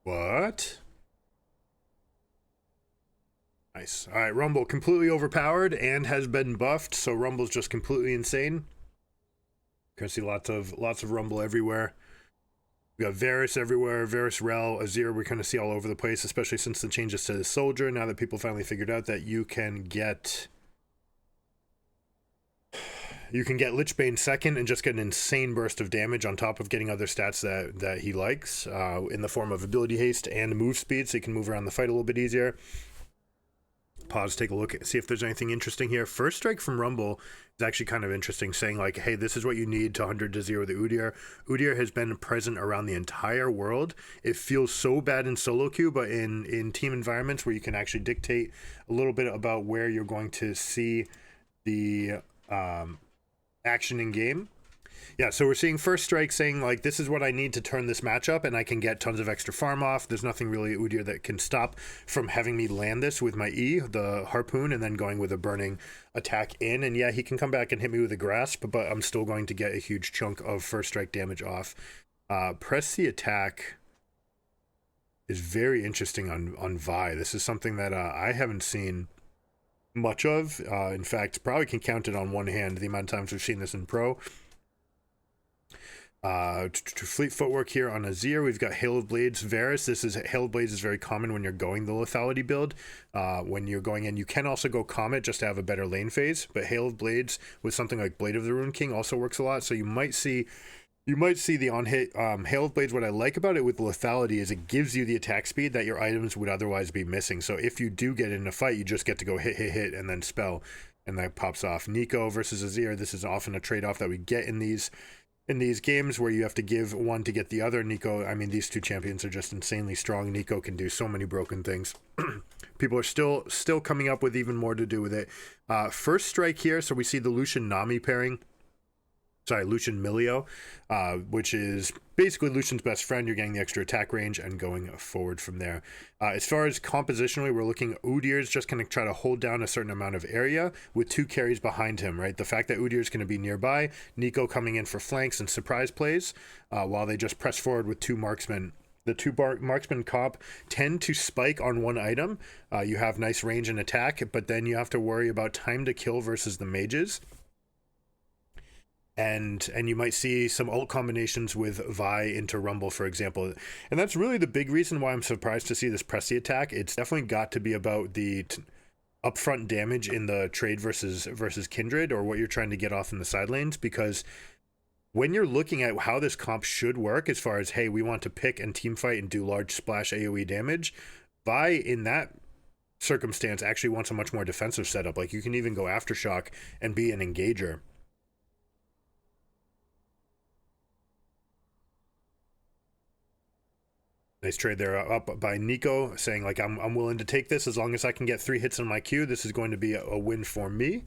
What? Nice. All right, Rumble completely overpowered and has been buffed, so Rumble's just completely insane. Gonna see lots of Rumble everywhere. We got Varus everywhere, Varus, Rel, Azir. We're gonna see all over the place, especially since the changes to the Soldier. Now that people finally figured out that you can get Lichbane second and just get an insane burst of damage on top of getting other stats that he likes in the form of ability haste and move speed, so you can move around the fight a little bit easier. Pause, take a look, see if there's anything interesting here. First strike from Rumble is actually kind of interesting, saying like, hey, this is what you need to 100 to 0 the Udyr. Udyr has been present around the entire world. It feels so bad in solo queue, but in team environments where you can actually dictate a little bit about where you're going to see the action in game. Yeah, so we're seeing first strike saying like, this is what I need to turn this matchup and I can get tons of extra farm off. There's nothing really Udyr that can stop from having me land this with my E, the harpoon, and then going with a burning attack in. And yeah, he can come back and hit me with a grasp, but I'm still going to get a huge chunk of first strike damage off. Press the attack is very interesting on Vi. This is something that I haven't seen much of. In fact, probably can count it on one hand the amount of times we've seen this in pro. Fleet footwork here on Azir. We've got Hail of Blades, Varus. Hail of Blades is very common when you're going the lethality build. When you're going in, you can also go Comet just to have a better lane phase, but Hail of Blades with something like Blade of the Rune King also works a lot. So you might see the on hit Hail of Blades. What I like about it with lethality is it gives you the attack speed that your items would otherwise be missing. So if you do get in a fight, you just get to go hit and then spell, and that pops off. Nico versus Azir. This is often a trade-off that we get in these games where you have to give one to get the other. Nico, I mean, these two champions are just insanely strong. Nico can do so many broken things. People are still coming up with even more to do with it. First strike here, so we see the Lucian Nami pairing. Sorry, Lucian Milio, which is basically Lucian's best friend. You're getting the extra attack range and going forward from there. As far as compositionally, we're looking at Udyr's just going to try to hold down a certain amount of area with two carries behind him, right? The fact that Udyr's going to be nearby, Nico coming in for flanks and surprise plays, while they just press forward with two marksmen. The two marksman comp tend to spike on one item. You have nice range and attack, but then you have to worry about time to kill versus the mages. And you might see some ult combinations with Vi into Rumble, for example. And that's really the big reason why I'm surprised to see this Pressy attack. It's definitely got to be about the upfront damage in the trade versus Kindred, or what you're trying to get off in the side lanes, because when you're looking at how this comp should work, as far as, hey, we want to pick and team fight and do large splash AoE damage, Vi in that circumstance actually wants a much more defensive setup. Like, you can even go Aftershock and be an engager. Nice trade there up by Nico, saying like, I'm willing to take this as long as I can get 3 hits on my Q. This is going to be a win for me.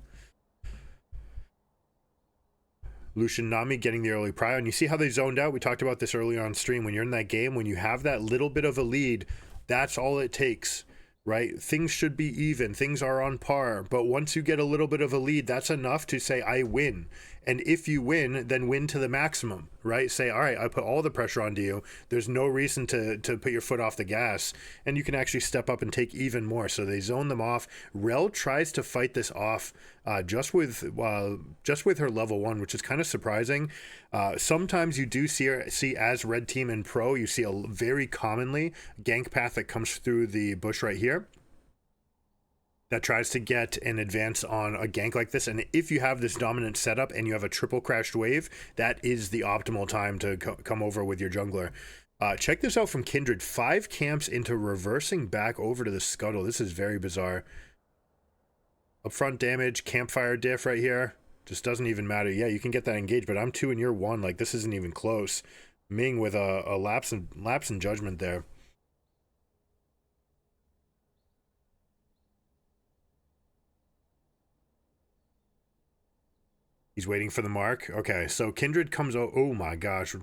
Lucian Nami getting the early prio, and you see how they zoned out. We talked about this earlier on stream. When you're in that game, when you have that little bit of a lead, that's all it takes, right? Things should be even, things are on par, but once you get a little bit of a lead, that's enough to say, I win. And if you win, then win to the maximum, right? Say, all right, I put all the pressure onto you. There's no reason to put your foot off the gas, and you can actually step up and take even more. So they zone them off. Rel tries to fight this off just with her level 1, which is kind of surprising. Sometimes you do see as red team in pro, you see a very commonly gank path that comes through the bush right here that tries to get an advance on a gank like this. And if you have this dominant setup and you have a triple crashed wave, that is the optimal time to come over with your jungler. Check this out from Kindred. 5 camps into reversing back over to the scuttle. This is very bizarre. Upfront damage, campfire diff right here. Just doesn't even matter. Yeah, you can get that engaged, but I'm 2 and you're 1. Like, this isn't even close. Ming with a lapse in judgment there. He's waiting for the mark. Okay, so Kindred comes out. Oh my gosh.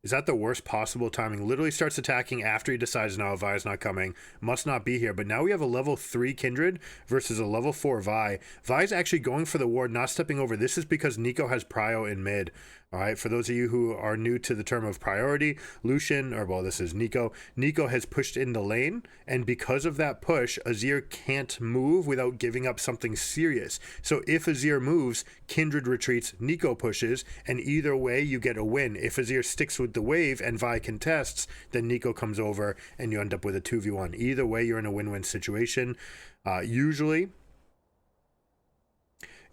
Is that the worst possible timing? Literally starts attacking after he decides, no, Vi's not coming. Must not be here. But now we have a level 3 Kindred versus a level 4 Vi. Vi's actually going for the ward, not stepping over. This is because Nico has prio in mid. All right, for those of you who are new to the term of priority, Lucian, or well, this is Nico. Nico has pushed in the lane, and because of that push, Azir can't move without giving up something serious. So if Azir moves, Kindred retreats, Nico pushes, and either way you get a win. If Azir sticks with the wave and Vi contests, then Nico comes over and you end up with a 2v1. Either way, you're in a win-win situation.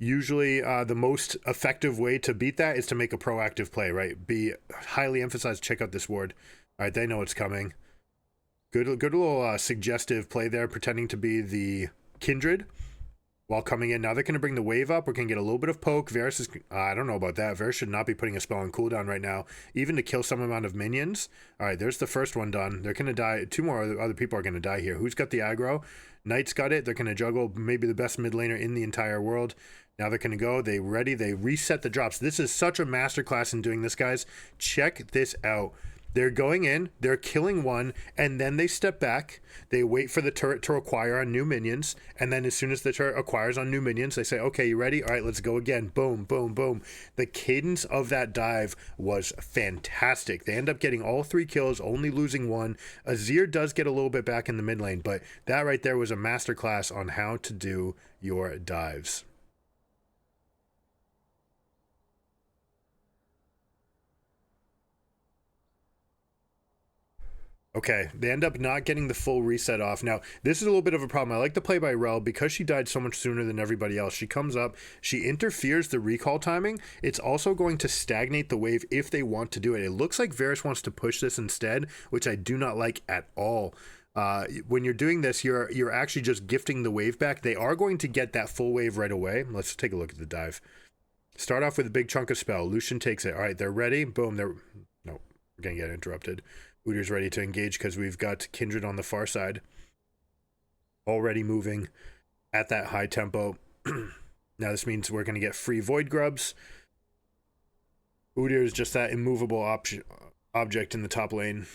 Usually the most effective way to beat that is to make a proactive play, right? Be highly emphasized, check out this ward. All right, they know it's coming. Good little suggestive play there, pretending to be the Kindred while coming in. Now they're going to bring the wave up. We're going to get a little bit of poke. Varus is, I don't know about that. Varus should not be putting a spell on cooldown right now, even to kill some amount of minions. All right, there's the first one done. They're going to die. 2 more other people are going to die here. Who's got the aggro? Knight's got it. They're going to juggle maybe the best mid laner in the entire world. Now they're going to go. They ready. They reset the drops. This is such a masterclass in doing this, guys. Check this out. They're going in, they're killing one, and then they step back. They wait for the turret to acquire on new minions, and then as soon as the turret acquires on new minions, they say, okay, you ready? All right, let's go again. Boom, boom, boom. The cadence of that dive was fantastic. They end up getting all 3 kills, only losing 1. Azir does get a little bit back in the mid lane, but that right there was a masterclass on how to do your dives. Okay, they end up not getting the full reset off. Now, this is a little bit of a problem. I like the play by Rel because she died so much sooner than everybody else. She comes up, she interferes the recall timing. It's also going to stagnate the wave if they want to do it. It looks like Varus wants to push this instead, which I do not like at all. When you're doing this, you're actually just gifting the wave back. They are going to get that full wave right away. Let's take a look at the dive. Start off with a big chunk of spell. Lucian takes it. All right, they're ready. Boom. No, we're going to get interrupted. Udyr's ready to engage because we've got Kindred on the far side. Already moving at that high tempo. Now this means we're going to get free Void Grubs. Udyr is just that immovable object in the top lane.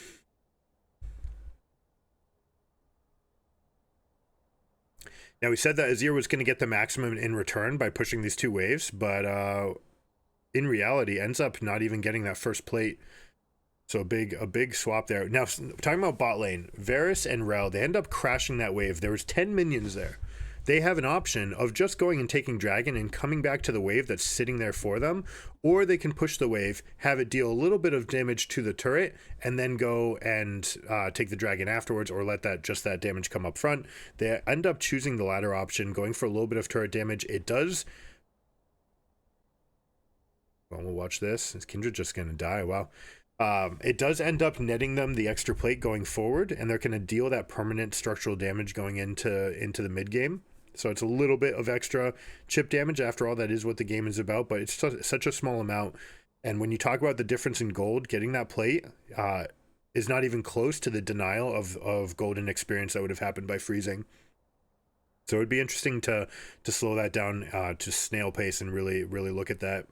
Now we said that Azir was going to get the maximum in return by pushing these 2 waves, but in reality ends up not even getting that first plate. So a big swap there. Now, talking about bot lane, Varus and Rel, they end up crashing that wave. There was 10 minions there. They have an option of just going and taking Dragon and coming back to the wave that's sitting there for them, or they can push the wave, have it deal a little bit of damage to the turret, and then go and take the Dragon afterwards, or let that damage come up front. They end up choosing the latter option, going for a little bit of turret damage. It does... Well, we'll watch this. Is Kindred just going to die? Wow. It does end up netting them the extra plate going forward, and they're going to deal that permanent structural damage going into the mid game. So it's a little bit of extra chip damage. After all, that is what the game is about, but it's such a small amount. And when you talk about the difference in gold, getting that plate is not even close to the denial of golden experience that would have happened by freezing. So it'd be interesting to slow that down to snail pace and really look at that.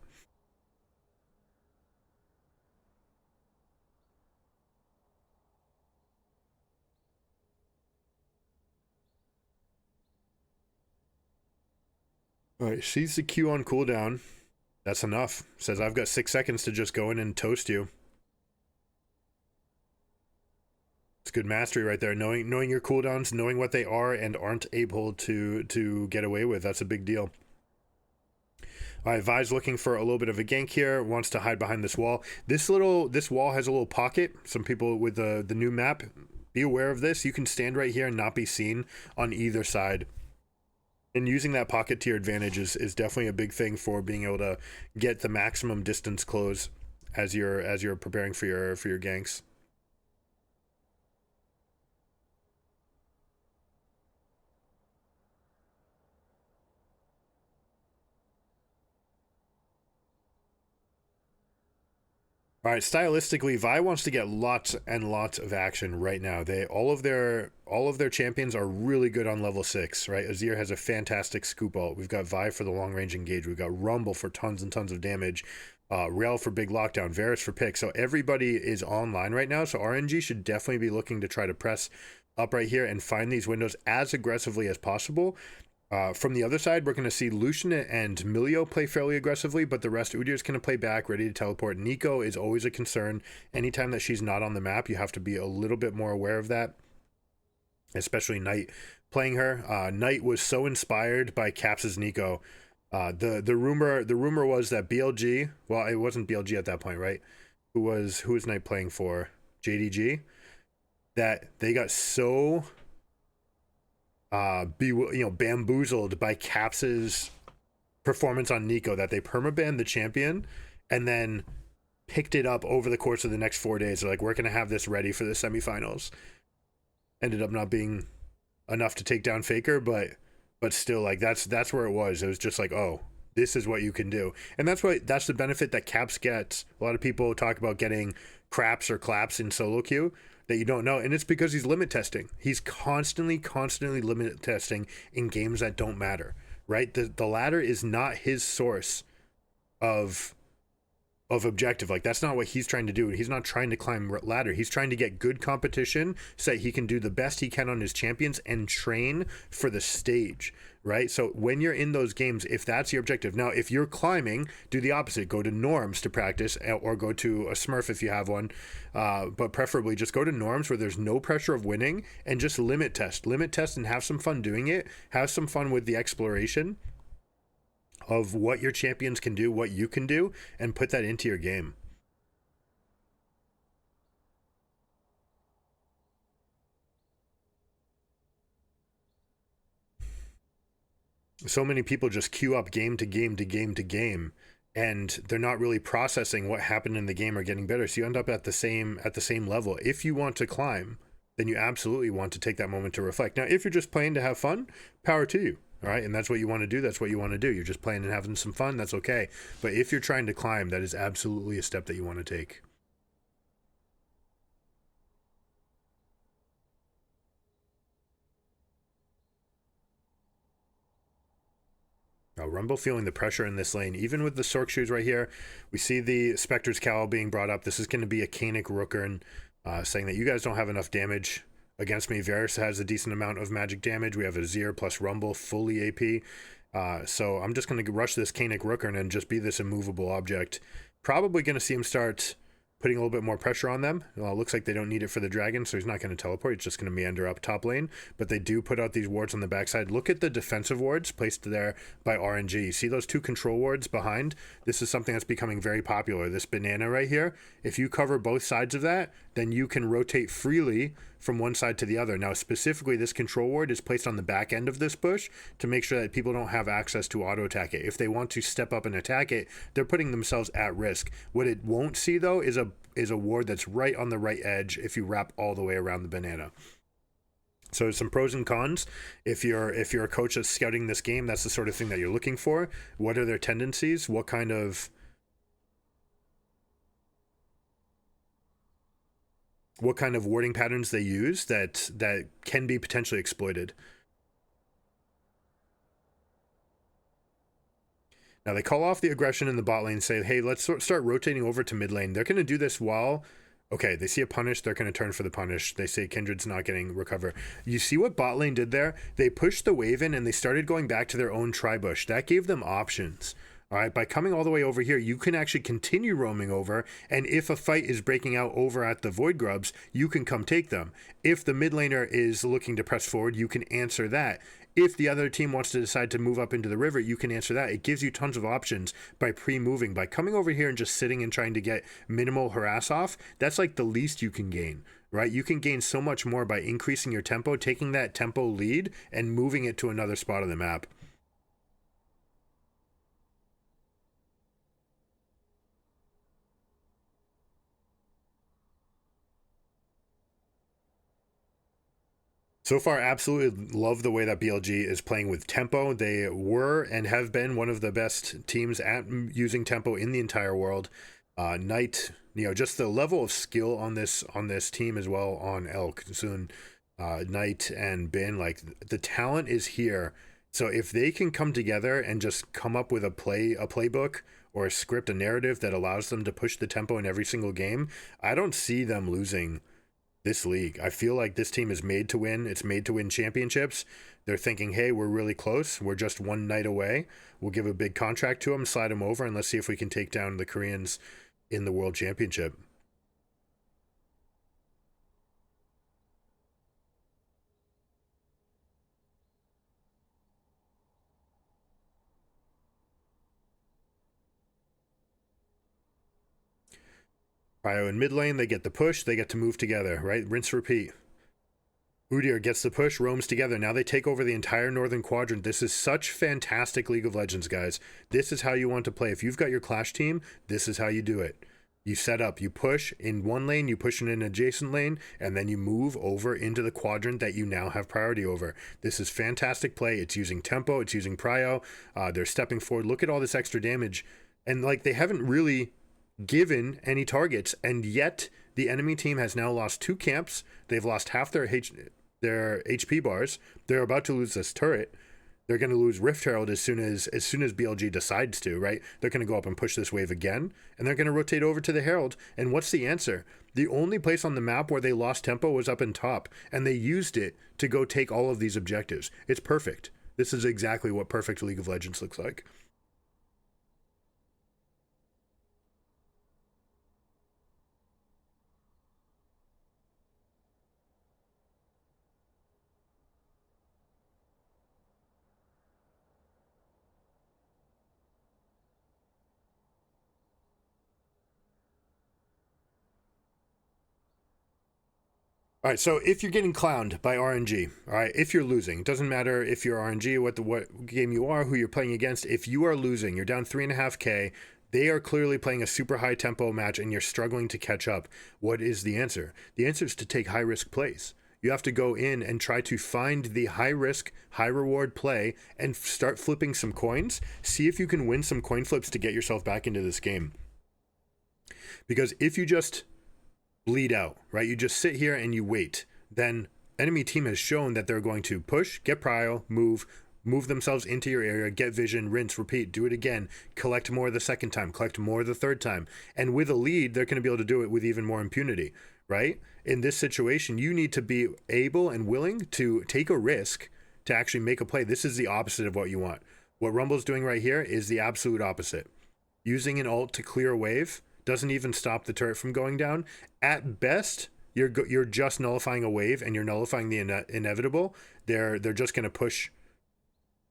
All right, sees the Q on cooldown. That's enough. Says, I've got 6 seconds to just go in and toast you. It's good mastery right there. Knowing your cooldowns, knowing what they are and aren't able to get away with. That's a big deal. All right, Vi's looking for a little bit of a gank here. Wants to hide behind this wall. This wall has a little pocket. Some people with the new map, be aware of this. You can stand right here and not be seen on either side. And using that pocket to your advantage is definitely a big thing for being able to get the maximum distance close as you're preparing for your ganks. All right, stylistically, Vi wants to get lots and lots of action right now. All of their champions are really good on level 6, right? Azir has a fantastic scoop ult. We've got Vi for the long range engage. We've got Rumble for tons and tons of damage. Rail for big lockdown, Varus for pick. So everybody is online right now. So RNG should definitely be looking to try to press up right here and find these windows as aggressively as possible. From the other side, we're going to see Lucian and Milio play fairly aggressively, but the rest, Udyr's going to play back, ready to teleport. Nico is always a concern. Anytime that she's not on the map, you have to be a little bit more aware of that, especially Knight playing her. Knight was so inspired by Caps' Nico. The rumor was that BLG, well, it wasn't BLG at that point, right? Who was Knight playing for? JDG? That they got so bamboozled by Caps's performance on Nico that they permabanned the champion and then picked it up over the course of the next 4 days. They're like, we're going to have this ready for the semifinals. Ended up not being enough to take down Faker, but still, like, that's where it was. It was just like, oh, this is what you can do. And that's the benefit that Caps gets. A lot of people talk about getting craps or claps in solo queue that you don't know, and it's because he's limit testing. He's constantly limit testing in games that don't matter, right? The ladder is not his source of objective. Like, that's not what he's trying to do. He's not trying to climb ladder. He's trying to get good competition so that he can do the best he can on his champions and train for the stage, right? So when you're in those games, if that's your objective, now if you're climbing, do the opposite. Go to norms to practice, or go to a smurf if you have one, but preferably just go to norms where there's no pressure of winning and just limit test and have some fun doing it. Have some fun with the exploration of what your champions can do, what you can do, and put that into your game. So many people just queue up game to game to game to game, and they're not really processing what happened in the game or getting better. So you end up at the same level. If you want to climb, then you absolutely want to take that moment to reflect. Now, if you're just playing to have fun, power to you. All right, and that's what you want to do. That's what you want to do. You're just playing and having some fun. That's okay. But if you're trying to climb, that is absolutely a step that you want to take. Now, Rumble feeling the pressure in this lane, even with the Sork shoes right here. We see the Spectre's Cowl being brought up. This is going to be a Kanik Rookern, saying that you guys don't have enough damage against me. Varus has a decent amount of magic damage. We have a Zir plus Rumble, fully AP. So I'm just going to rush this Kanik Rookern and just be this immovable object. Probably going to see him start putting a little bit more pressure on them. Well, it looks like they don't need it for the dragon, so he's not going to teleport. He's just going to meander up top lane. But they do put out these wards on the backside. Look at the defensive wards placed there by RNG. See those two control wards behind? This is something that's becoming very popular. This banana right here, if you cover both sides of that, then you can rotate freely from one side to the other. Now, specifically, this control ward is placed on the back end of this bush to make sure that people don't have access to auto attack it. If they want to step up and attack it, they're putting themselves at risk. What it won't see, though, is a ward that's right on the right edge if you wrap all the way around the banana. So some pros and cons. If you're a coach that's scouting this game, that's the sort of thing that you're looking for. What are their tendencies? What kind of warding patterns they use that can be potentially exploited. Now they call off the aggression in the bot lane, say, hey, let's start rotating over to mid lane. They're going to do this while, okay, they see a punish, they're going to turn for the punish. They say Kindred's not getting recover. You see what bot lane did there? They pushed the wave in and they started going back to their own tri-bush. That gave them options. All right, by coming all the way over here, you can actually continue roaming over, and if a fight is breaking out over at the Void Grubs, you can come take them. If the mid laner is looking to press forward, you can answer that. If the other team wants to decide to move up into the river, you can answer that. It gives you tons of options by pre-moving. By coming over here and just sitting and trying to get minimal harass off, that's like the least you can gain, right? You can gain so much more by increasing your tempo, taking that tempo lead, and moving it to another spot of the map. So far, absolutely love the way that BLG is playing with tempo. They were and have been one of the best teams at using tempo in the entire world. Knight, just the level of skill on this team as well on Elk, soon Knight and Bin, like the talent is here. So if they can come together and just come up with a playbook or a script, a narrative that allows them to push the tempo in every single game, I don't see them losing this league. I feel like this team is made to win. It's made to win championships. They're thinking, hey, we're really close. We're just one night away. We'll give a big contract to them, slide them over, and let's see if we can take down the Koreans in the World Championship. Cryo in mid lane, they get the push, they get to move together, right? Rinse, repeat. Udyr gets the push, roams together. Now they take over the entire northern quadrant. This is such fantastic League of Legends, guys. This is how you want to play. If you've got your Clash team, this is how you do it. You set up, you push in one lane, you push in an adjacent lane, and then you move over into the quadrant that you now have priority over. This is fantastic play. It's using tempo, it's using prio. They're stepping forward. Look at all this extra damage. And like, they haven't really given any targets, and yet the enemy team has now lost 2 camps. They've lost half their HP bars. They're about to lose this turret. They're going to lose Rift Herald as soon as BLG decides to, right? They're going to go up and push this wave again, and they're going to rotate over to the Herald. And what's the answer? The only place on the map where they lost tempo was up in top, and they used it to go take all of these objectives. It's perfect. This is exactly what perfect League of Legends looks like. All right, so if you're getting clowned by RNG, all right, if you're losing, it doesn't matter if you're RNG, what game you are, who you're playing against. If you are losing, you're down 3.5K, they are clearly playing a super high tempo match and you're struggling to catch up. What is the answer? The answer is to take high risk plays. You have to go in and try to find the high risk, high reward play and start flipping some coins. See if you can win some coin flips to get yourself back into this game. Because if you just bleed out, right? You just sit here and you wait. Then enemy team has shown that they're going to push, get prio, move themselves into your area, get vision, rinse, repeat, do it again, collect more the second time, collect more the third time. And with a lead, they're going to be able to do it with even more impunity, right? In this situation, you need to be able and willing to take a risk to actually make a play. This is the opposite of what you want. What Rumble's doing right here is the absolute opposite. Using an ult to clear a wave doesn't even stop the turret from going down. At best, you're just nullifying a wave and you're nullifying the inevitable. They're just going to push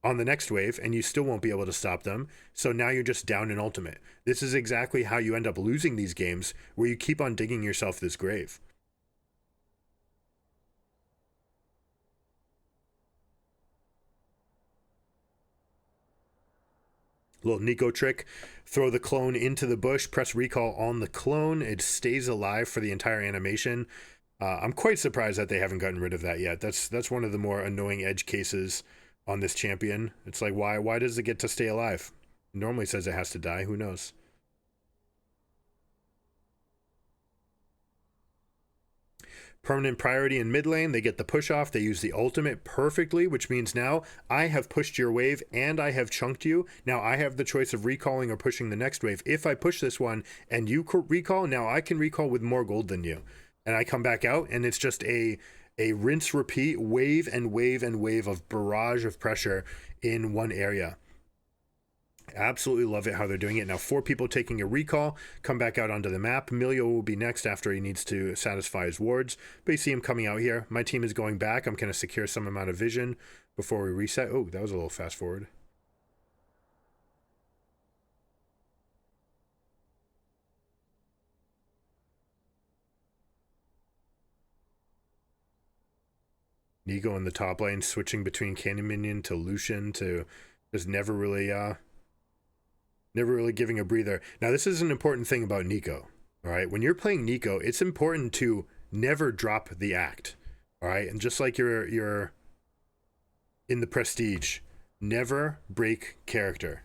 on the next wave and you still won't be able to stop them. So now you're just down in ultimate. This is exactly how you end up losing these games, where you keep on digging yourself this grave. Little Nico trick, throw the clone into the bush, press recall on the clone. It stays alive for the entire animation. I'm quite surprised that they haven't gotten rid of that yet. That's one of the more annoying edge cases on this champion. It's like, why does it get to stay alive? It normally says it has to die. Who knows? Permanent priority in mid lane. They get the push off. They use the ultimate perfectly, which means now I have pushed your wave and I have chunked you. Now I have the choice of recalling or pushing the next wave. If I push this one and you recall, now I can recall with more gold than you. And I come back out and it's just a rinse repeat, wave and wave and wave of barrage of pressure in one area. Absolutely love it how they're doing it. Now 4 people taking a recall, come back out onto the map. Milio will be next after he needs to satisfy his wards, but you see him coming out here. My team is going back. I'm going to secure some amount of vision before we reset. Oh, that was a little fast forward. Nico in the top lane, switching between Cannon Minion to Lucian to just never really giving a breather. Now, this is an important thing about Nico, all right? When you're playing Nico, it's important to never drop the act, all right? And just like you're in the Prestige, never break character.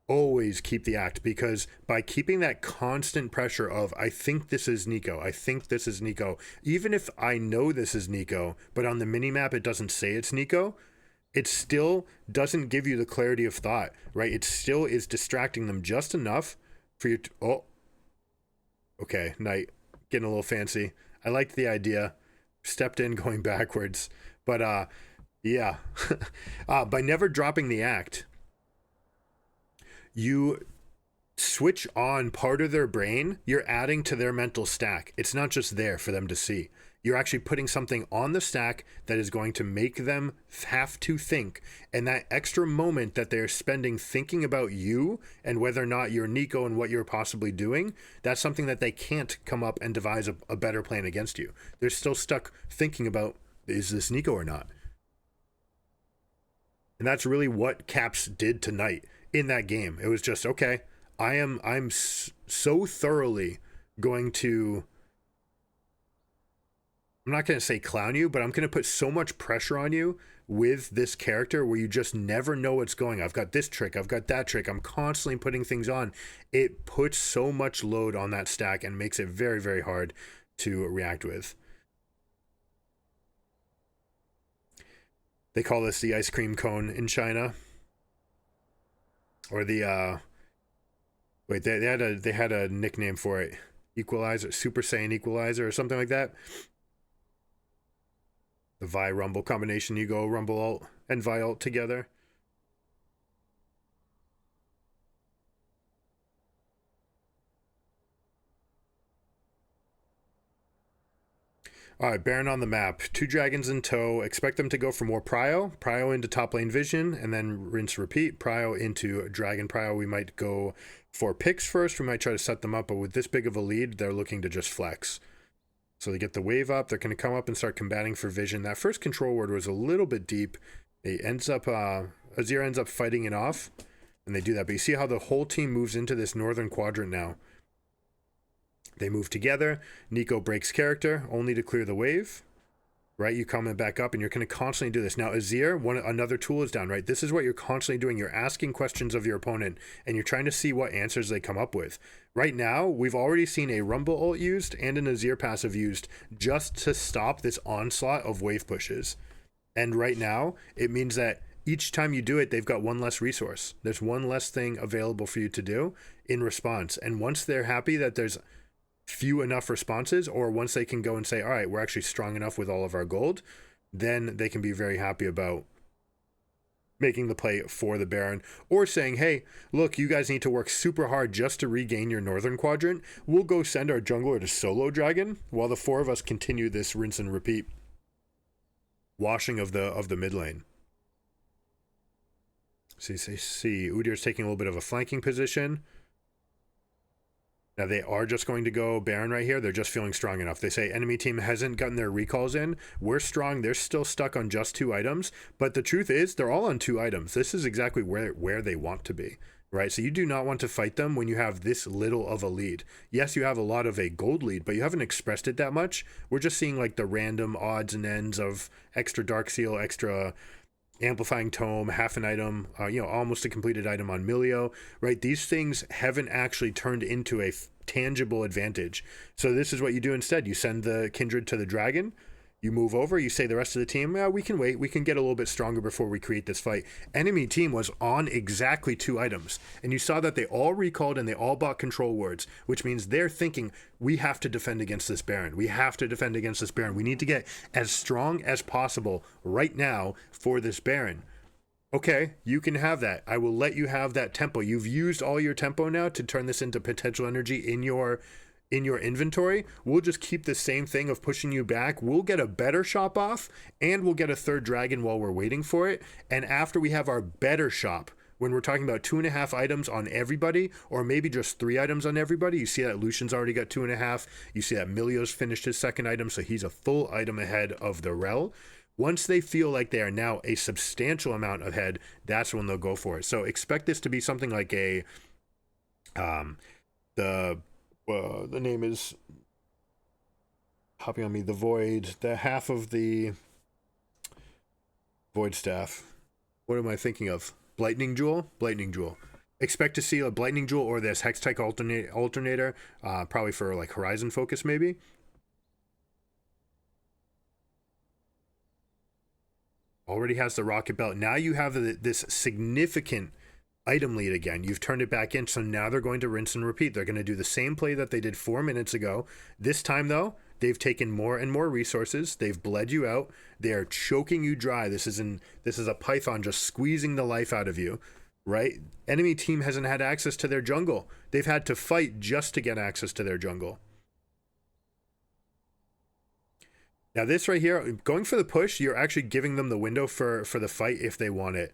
Always keep the act, because by keeping that constant pressure of, I think this is Nico, I think this is Nico, even if I know this is Nico, but on the minimap it doesn't say it's Nico, it still doesn't give you the clarity of thought, right? It still is distracting them just enough for you to, oh, okay, Knight, getting a little fancy. I liked the idea, stepped in going backwards, but yeah. By never dropping the act, you switch on part of their brain. You're adding to their mental stack. It's not just there for them to see. You're actually putting something on the stack that is going to make them have to think. And that extra moment that they're spending thinking about you and whether or not you're Nico and what you're possibly doing, that's something that they can't come up and devise a better plan against you. They're still stuck thinking about, is this Nico or not? And that's really what Caps did tonight in that game. It was just, okay, I'm so thoroughly going to, I'm not going to say clown you, but I'm going to put so much pressure on you with this character where you just never know what's going. I've got this trick, I've got that trick. I'm constantly putting things on. It puts so much load on that stack and makes it very, very hard to react with. They call this the ice cream cone in China. Or the wait, they had a nickname for it. Equalizer, Super Saiyan Equalizer or something like that. The Vi Rumble combination, you go Rumble Alt and Vi Alt together. All right, Baron on the map. 2 dragons in tow. Expect them to go for more Prio. Prio into top lane vision, and then rinse repeat. Prio into Dragon Prio. We might go for picks first. We might try to set them up, but with this big of a lead, they're looking to just flex. So they get the wave up. They're going to come up and start combating for vision. That first control ward was a little bit deep. It ends up, Azir ends up fighting it off, and they do that. But you see how the whole team moves into this northern quadrant now. They move together. Nico breaks character only to clear the wave, right? You come back up and you're going to constantly do this. Now, Azir, another tool is down, right? This is what you're constantly doing. You're asking questions of your opponent and you're trying to see what answers they come up with. Right now, we've already seen a Rumble ult used and an Azir passive used just to stop this onslaught of wave pushes. And right now, it means that each time you do it, they've got one less resource. There's one less thing available for you to do in response. And once they're happy that there's few enough responses, or once they can go and say, all right, we're actually strong enough with all of our gold, then they can be very happy about making the play for the Baron, or saying, hey, look, you guys need to work super hard just to regain your northern quadrant. We'll go send our jungler to solo dragon while the 4 of us continue this rinse and repeat washing of the mid lane. See, Udyr's taking a little bit of a flanking position. Now they are just going to go Baron right here. They're just feeling strong enough. They say enemy team hasn't gotten their recalls in. We're strong. They're still stuck on just 2 items. But the truth is they're all on 2 items. This is exactly where they want to be, right? So you do not want to fight them when you have this little of a lead. Yes, you have a lot of a gold lead, but you haven't expressed it that much. We're just seeing like the random odds and ends of extra Dark Seal, extra amplifying tome, half an item, almost a completed item on Milio, right? These things haven't actually turned into a tangible advantage. So this is what you do instead. You send the Kindred to the dragon, you move over, you say the rest of the team, we can wait, we can get a little bit stronger before we create this fight. Enemy team was on exactly 2 items, and you saw that they all recalled and they all bought control wards, which means they're thinking, we have to defend against this Baron. We have to defend against this Baron. We need to get as strong as possible right now for this Baron. Okay, you can have that. I will let you have that tempo. You've used all your tempo now to turn this into potential energy in your inventory. We'll just keep the same thing of pushing you back. We'll get a better shop off, and we'll get a 3rd dragon while we're waiting for it. And after we have our better shop, when we're talking about 2.5 items on everybody, or maybe just 3 items on everybody, you see that Lucian's already got 2.5. You see that Milio's finished his 2nd item, so he's a full item ahead of the Rel. Once they feel like they are now a substantial amount ahead, that's when they'll go for it. So expect this to be something like a, the name is hopping on me, the Void, the half of the Void Staff. What am I thinking of? Blightning Jewel? Blightning Jewel. Expect to see a Blightning Jewel or this Hex-Type alternator, probably for like Horizon focus maybe. Already has the rocket belt. Now you have this significant item lead again. You've turned it back in, so now they're going to rinse and repeat. They're going to do the same play that they did 4 minutes ago. This time, though, they've taken more and more resources. They've bled you out. They are choking you dry. This is a python just squeezing the life out of you, right? Enemy team hasn't had access to their jungle. They've had to fight just to get access to their jungle. Now this right here, going for the push, you're actually giving them the window for the fight if they want it.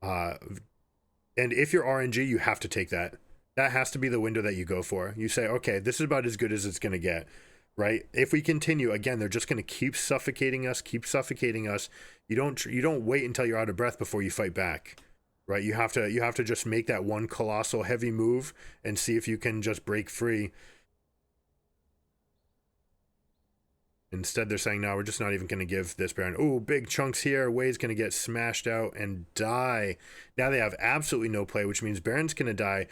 And if you're RNG, you have to take that. That has to be the window that you go for. You say, okay, this is about as good as it's going to get, right? If we continue, again, they're just going to keep suffocating us. You don't wait until you're out of breath before you fight back, right? You have to just make that one colossal heavy move and see if you can just break free. Instead, they're saying, no, we're just not even going to give this Baron. Oh, big chunks here. Way's going to get smashed out and die. Now they have absolutely no play, which means Baron's going to die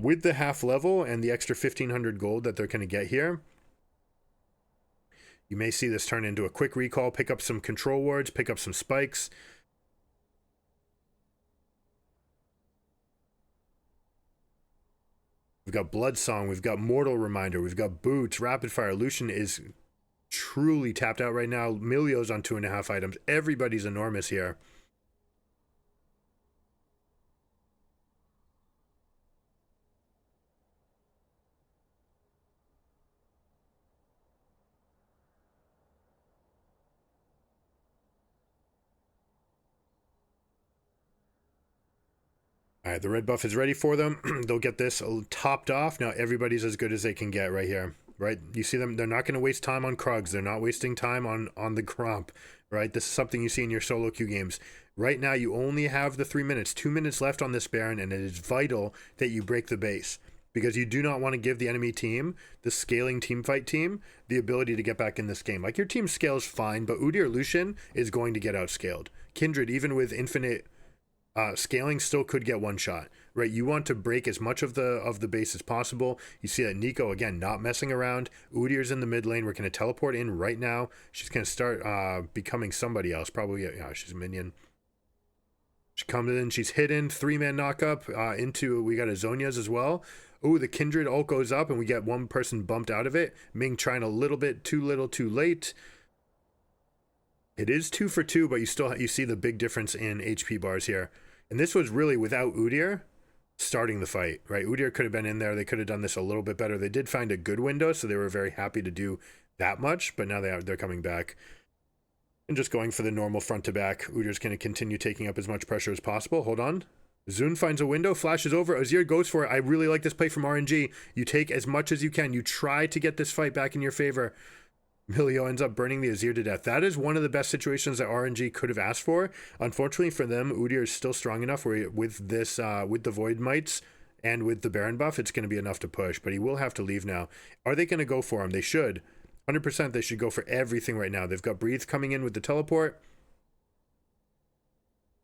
with the half level and the extra 1,500 gold that they're going to get here. You may see this turn into a quick recall, pick up some control wards, pick up some spikes. We've got Bloodsong, we've got Mortal Reminder, we've got Boots, Rapid Fire. Lucian is truly tapped out right now. Milio's on 2.5 items. Everybody's enormous here. All right, the red buff is ready for them. They'll get this topped off. Now everybody's as good as they can get right here. Right, you see them, they're not going to waste time on Krugs. They're not wasting time on the Gromp, right? This is something you see in your solo queue games. Right now, you only have the 3 minutes, 2 minutes left on this Baron, and it is vital that you break the base because you do not want to give the enemy team, the scaling teamfight team, the ability to get back in this game. Like, your team scales fine, but Udi or Lucian is going to get outscaled. Kindred, even with infinite scaling, still could get one shot, right? You want to break as much of the base as possible. You see that Nico, again, not messing around. Udyr's in the mid lane. We're going to teleport in right now. She's going to start becoming somebody else. Probably, yeah, she's a minion. She comes in, she's hidden. 3-man knockup into, we got a Zhonya's as well. Oh, the Kindred ult goes up and we get one person bumped out of it. Ming trying a little bit too little too late. It is 2 for 2, but you see the big difference in HP bars here. And this was really without Udyr starting the fight, right? Udyr could have been in there. They could have done this a little bit better. They did find a good window, so they were very happy to do that much, but now they're coming back and just going for the normal front to back. Udyr's going to continue taking up as much pressure as possible. Hold on. Zun finds a window, flashes over. Azir goes for it. I really like this play from RNG. You take as much as you can. You try to get this fight back in your favor. Milio ends up burning the Azir to death. That is one of the best situations that RNG could have asked for. Unfortunately for them, Udyr is still strong enough where with this, with the Void Mites and with the Baron buff, it's going to be enough to push, but he will have to leave now. Are they going to go for him? They should. 100% they should go for everything right now. They've got Breathe coming in with the teleport.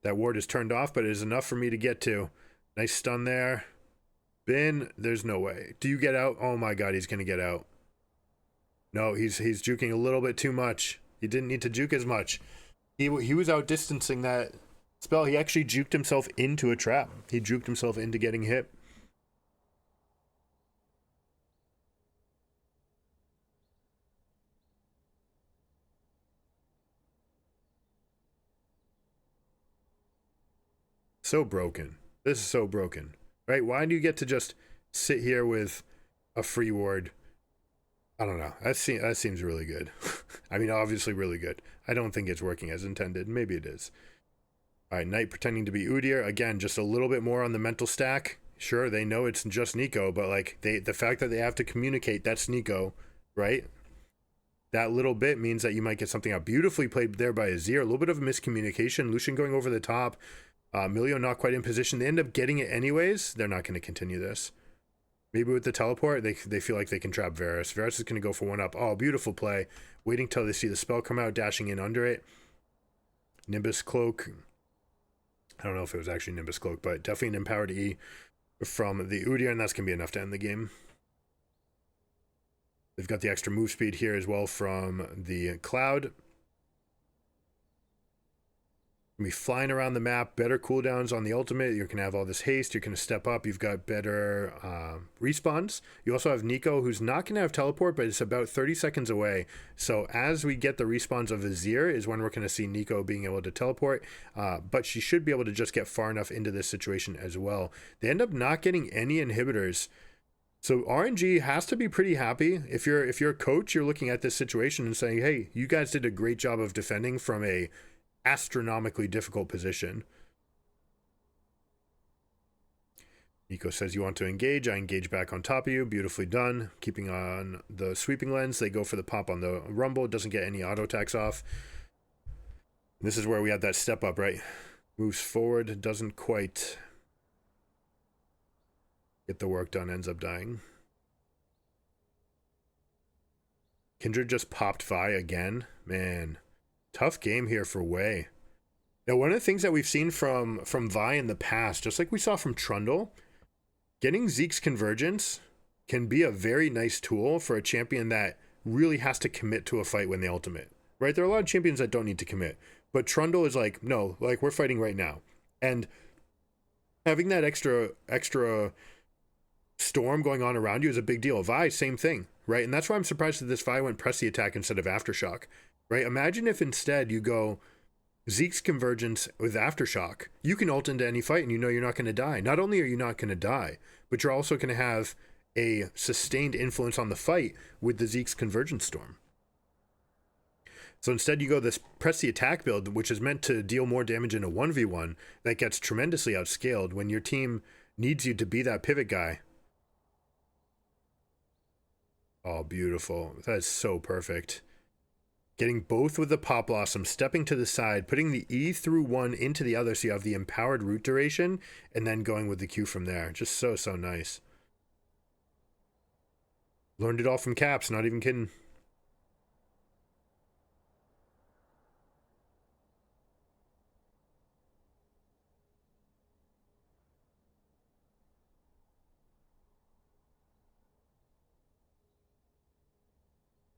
That ward is turned off, but it is enough for me to get to. Nice stun there. Bin, there's no way. Do you get out? Oh my god, he's going to get out. No, he's juking a little bit too much. He didn't need to juke as much. He was outdistancing that spell. He actually juked himself into a trap. He juked himself into getting hit. So broken. This is so broken. Right? Why do you get to just sit here with a free ward? I don't know. That seems really good. I mean, obviously really good. I don't think it's working as intended. Maybe it is. All right, Knight pretending to be Udyr. Again, just a little bit more on the mental stack. Sure, they know it's just Nico, but like the fact that they have to communicate that's Nico, right? That little bit means that you might get something out. Beautifully played there by Azir. A little bit of miscommunication. Lucian going over the top. Milio not quite in position. They end up getting it anyways. They're not going to continue this. Maybe with the teleport, they feel like they can trap Varus. Varus is going to go for 1-up. Oh, beautiful play. Waiting till they see the spell come out, dashing in under it. Nimbus Cloak. I don't know if it was actually Nimbus Cloak, but definitely an empowered E from the Udyr, and that's going to be enough to end the game. They've got the extra move speed here as well from the Cloud. Be flying around the map, better cooldowns on the ultimate. You're going to have all this haste. You're going to step up. You've got better respawns. You also have Nico, who's not going to have teleport, but it's about 30 seconds away. So as we get the respawns of Azir is when we're going to see Nico being able to teleport. But she should be able to just get far enough into this situation as well. They end up not getting any inhibitors. So RNG has to be pretty happy. If you're a coach, you're looking at this situation and saying, hey, you guys did a great job of defending from a astronomically difficult position. Nico says you want to engage. I engage back on top of you. Beautifully done. Keeping on the sweeping lens. They go for the pop on the rumble. Doesn't get any auto attacks off. This is where we had that step up, right? Moves forward. Doesn't quite get the work done. Ends up dying. Kindred just popped Vi again. Man. Tough game here for Wei. Now, one of the things that we've seen from Vi in the past, just like we saw from Trundle, getting Zeke's convergence can be a very nice tool for a champion that really has to commit to a fight when they ultimate, right? There are a lot of champions that don't need to commit, but Trundle is like, no, like we're fighting right now. And having that extra storm going on around you is a big deal. Vi, same thing, right? And that's why I'm surprised that this Vi went press the attack instead of Aftershock. Right? Imagine if instead you go Zeke's convergence with Aftershock. You can ult into any fight and you know you're not going to die. Not only are you not going to die, but you're also going to have a sustained influence on the fight with the Zeke's convergence storm. So instead you go this press the attack build, which is meant to deal more damage in a 1v1 that gets tremendously outscaled when your team needs you to be that pivot guy. Oh, beautiful. That is so perfect. Getting both with the Pop Blossom, stepping to the side, putting the E through one into the other so you have the empowered root duration, and then going with the Q from there. Just so nice. Learned it all from Caps, not even kidding.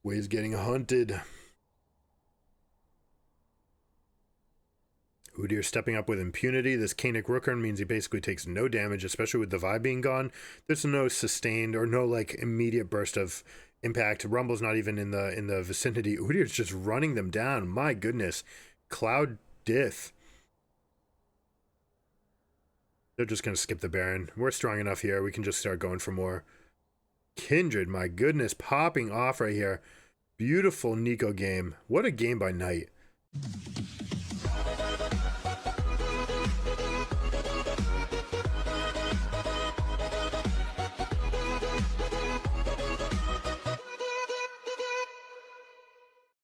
Wei's getting hunted. Udyr stepping up with impunity. This Kainic Rookern means he basically takes no damage, especially with the Vi being gone. There's no sustained or no like immediate burst of impact. Rumble's not even in the vicinity. Udyr's just running them down. My goodness. Cloud Dith. They're just going to skip the Baron. We're strong enough here. We can just start going for more. Kindred, my goodness, popping off right here. Beautiful Nico game. What a game by Knight.